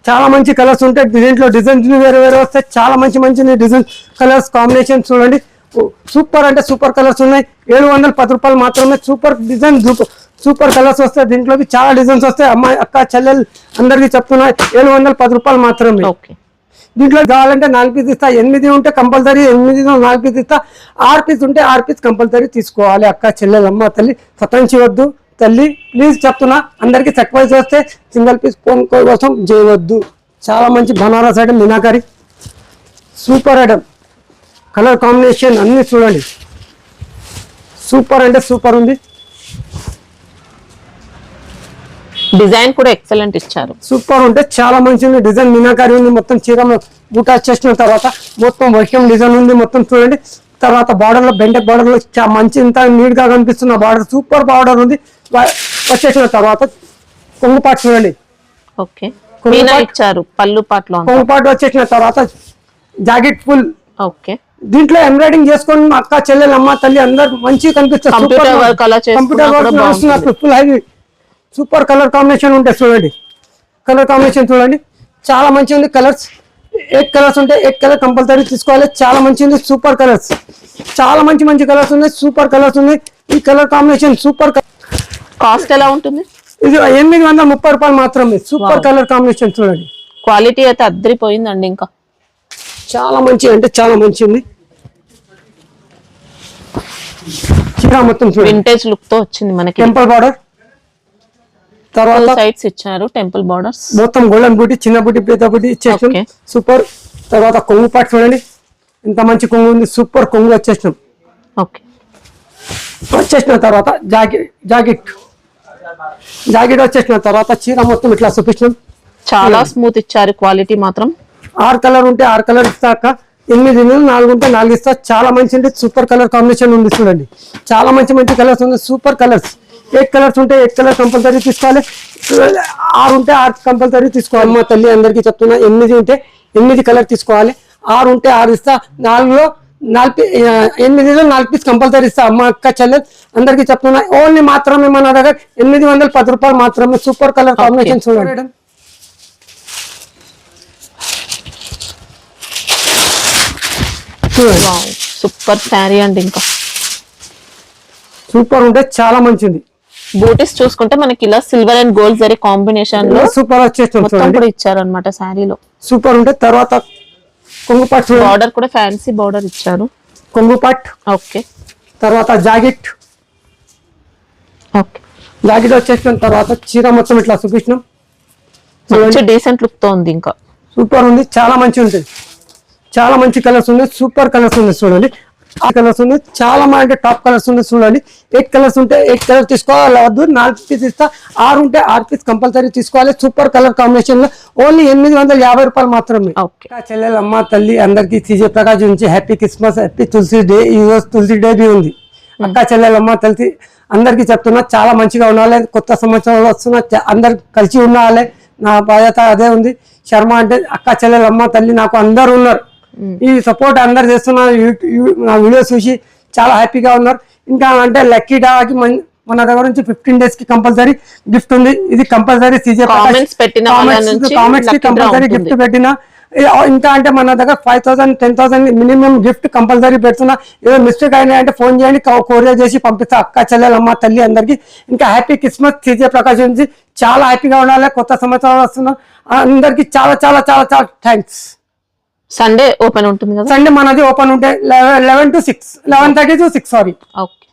చాలా మంచి కలర్స్ ఉంటాయి. దీంట్లో డిజైన్స్ వేరే వస్తాయి. చాలా మంచి డిజైన్ కలర్స్ కాంబినేషన్ చూడండి. సూపర్ అంటే సూపర్ కలర్స్ ఉన్నాయి. 710 రూపాయలు మాత్రమే. సూపర్ డిజైన్, సూపర్ కలర్స్ వస్తాయి. దీంట్లో చాలా డిజైన్స్ వస్తాయి. అమ్మాయి అక్క చెల్లెలు అందరికి చెప్తున్నా 710 రూపాయలు మాత్రమే. దీంట్లో కావాలంటే 4 పీస్ ఇస్తా. 8 ఉంటే కంపల్సరీ 8 4 పీస్ ఇస్తా. 6 పీస్ ఉంటే 6 పీస్ కంపల్సరీ తీసుకోవాలి. అక్క చెల్లెలు అమ్మ తల్లి సతాయించవద్దు తల్లి, ప్లీజ్ చెప్తున్నా. అందరికి సెక్వైజ్ వస్తే సింగిల్ పీస్ ఫోన్ కోసం చేయవద్దు. చాలా మంచి Banaras item, meenakari super item. Colour combination అన్ని చూడండి, సూపర్ అంటే సూపర్ ఉంది. డిజైన్ కూడా ఎక్సలెంట్ ఇచ్చారు. సూపర్ ఉంటే చాలా మంచి డిజైన్ మీనాకారి ఉంది. మొత్తం చీర బూటా చేసిన తర్వాత మొత్తం వర్షం డిజైన్ ఉంది. మొత్తం చూడండి. తర్వాత బార్డర్ లో బెండ బార్డర్ లో మంచి ఇంత నీట్ గా కనిపిస్తున్న బార్డర్, సూపర్ బార్డర్ ఉంది. వచ్చేసిన తర్వాత కొంగు పాటు చూడండి. ఓకే, ఇచ్చారు పళ్ళు పాటలో. కొంగు పాటు వచ్చేసిన తర్వాత జాకెట్ ఫుల్. ఓకే, దీంట్లో ఎంబ్రాయిడింగ్ చేసుకొని మా అక్క చెల్లెలు అమ్మ తల్లి అందరు మంచిగా కనిపిస్తారు. Computer work full heavy. Super colour combination ఉంటాయి. చూడండి కలర్ కాంబినేషన్ చూడండి. చాలా మంచిగా ఉంది. కలర్స్ 8 కలర్స్ ఉంటాయి, 8 కలర్ కంపల్సరీ తీసుకోవాలి. చాలా మంచిగా ఉంది, సూపర్ కలర్స్, చాలా మంచి కలర్స్ ఉన్నాయి, సూపర్ కలర్స్ ఉన్నాయి. ఈ కలర్ కాంబినేషన్ సూపర్. కాస్ట్ ఎలా ఉంటుంది? ఇది 830 రూపాయలు మాత్రమే. సూపర్ కలర్ కాంబినేషన్ చూడండి. క్వాలిటీ అయితే అద్దరిపోయిందండి. ఇంకా చాలా మంచి అంటే చాలా మంచి ఉంది. చీర మొత్తం చూడండి, వింటేజ్ లుక్ తో వచ్చింది మనకి. టెంపుల్ బార్డర్, తర్వాత సైడ్స్ ఇచ్చారు టెంపుల్ బార్డర్స్, మొత్తం గోల్డెన్ బూటీ, చిన్న బూటీ, పెద్ద బూటీ ఇచ్చేసాం. Okay. సూపర్. తర్వాత కొంగు పాటు చూడండి, ఇంత మంచి కొంగు ఉంది, సూపర్ కొంగు వచ్చేసినాం. ఓకే. వచ్చేసిన తర్వాత జాకెట్ వచ్చేసిన తర్వాత చీర మొత్తం ఇట్లా చూపించినాం. చాలా స్మూత్ ఇచ్చారు, క్వాలిటీ మాత్రం. 6 కలర్ ఉంటే 6 కలర్ ఇస్తాక 8 4 ఉంటే 4 ఇస్తా. చాలా మంచి అంటే సూపర్ కలర్ కాంబినేషన్ ఉంది చూడండి. చాలా మంచి కలర్స్ ఉంది, సూపర్ కలర్స్. 8 కలర్స్ ఉంటే 8 కలర్ కంపల్సరీ తీసుకోవాలి. 6 ఉంటే 6 కంపల్సరీ తీసుకోవాలి. మా తల్లి అందరికీ చెప్తున్నా, 8 ఉంటే 8 కలర్ తీసుకోవాలి. 6 ఉంటే 6 ఇస్తా. 4లో 8లో 4 పీస్ కంపల్సరీ ఇస్తా. అమ్మ అక్క చెల్లెలు అందరికీ చెప్తున్నా. ఓన్లీ మాత్రమే మన దగ్గర 810 రూపాయలు మాత్రమే. సూపర్ కలర్ కాంబినేషన్ చూడండి. సూపర్ శారీ అండి. ఇంకా సూపర్ ఉంటే చాలా మంచిది. బూటీస్ చూసుకుంటే మనకి ఇలా silver and gold zari combination లో సూపర్ వచ్చేస్తుంది మొత్తం కూడా ఇచ్చారు అనమాట శారీలో. సూపర్ ఉంటే తర్వాత కొంగుపాట్ బార్డర్ కూడా ఫ్యాన్సీ బార్డర్ ఇచ్చారు. కొంగుపాట్. ఓకే. తర్వాత జాకెట్. ఓకే. జాకెట్ వచ్చేసిన తర్వాత చీర మొత్తం ఇట్లా చూపించినాం. మంచి డీసెంట్ లుక్ తో ఉంది. ఇంకా సూపర్ ఉంది, చాలా మంచి ఉంటుంది. చాలా మంచి కలర్స్ ఉన్నాయి, సూపర్ కలర్స్ ఉన్నాయి చూడండి. ఆ కలర్స్ ఉన్నాయి, చాలా అంటే టాప్ కలర్స్ ఉన్నాయి చూడండి. 8 కలర్స్ ఉంటే 8 కలర్ తీసుకోవాలి, వద్దు 4 పీస్ ఇస్తా. 6 ఉంటే 6 పీస్ కంపల్సరీ తీసుకోవాలి. సూపర్ కలర్ కాంబినేషన్ లో ఓన్లీ 850 రూపాయలు మాత్రమే. చెల్లెలు అమ్మ తల్లి అందరికి CJ ప్రకాష్ నుంచి హ్యాపీ క్రిస్మస్, హ్యాపీ తులసి డే. ఈ రోజు తులసి డే బి ఉంది. అక్క చెల్లెలు అమ్మ తెలిసి అందరికి చెప్తున్నా, చాలా మంచిగా ఉండాలి. కొత్త సంవత్సరం వస్తున్నా, అందరు కలిసి ఉండాలి. నా బాధ్యత అదే ఉంది. శర్మ అంటే అక్క చెల్లెలు అమ్మ తల్లి నాకు అందరు ఉన్నారు. ఈ సపోర్ట్ అందరు చేస్తున్నారు. నా వీడియోస్ చూసి చాలా హ్యాపీగా ఉన్నారు. ఇంకా అంటే లక్కీ డాకి మన దగ్గర నుంచి 15 days కి కంపల్సరీ గిఫ్ట్ ఉంది. ఇది కంపల్సరీ CJ కామెంట్స్ పెట్టిన కామెంట్స్ కి కంపల్సరీ గిఫ్ట్ పెట్టిన. ఇంకా అంటే మన దగ్గర 5,000 10,000 మినిమం గిఫ్ట్ కంపల్సరీ పెడుతున్నా. ఏదో మిస్టేక్ అయినా అంటే ఫోన్ చేయండి, కొరియర్ చేసి పంపిస్తా. అక్క చెల్లెలు అమ్మ తల్లి అందరికి ఇంకా హ్యాపీ క్రిస్మస్. CJ ప్రకాష్ నుంచి చాలా హ్యాపీగా ఉండాలి. కొత్త సంవత్సరం వస్తున్నాం. అందరికి చాలా చాలా చాలా చాలా థ్యాంక్స్. సండే ఓపెన్ ఉంటుంది కదా? సండే మనది ఓపెన్ ఉంటే 11 to 6, 11:30 to 6 సారీ. ఓకే.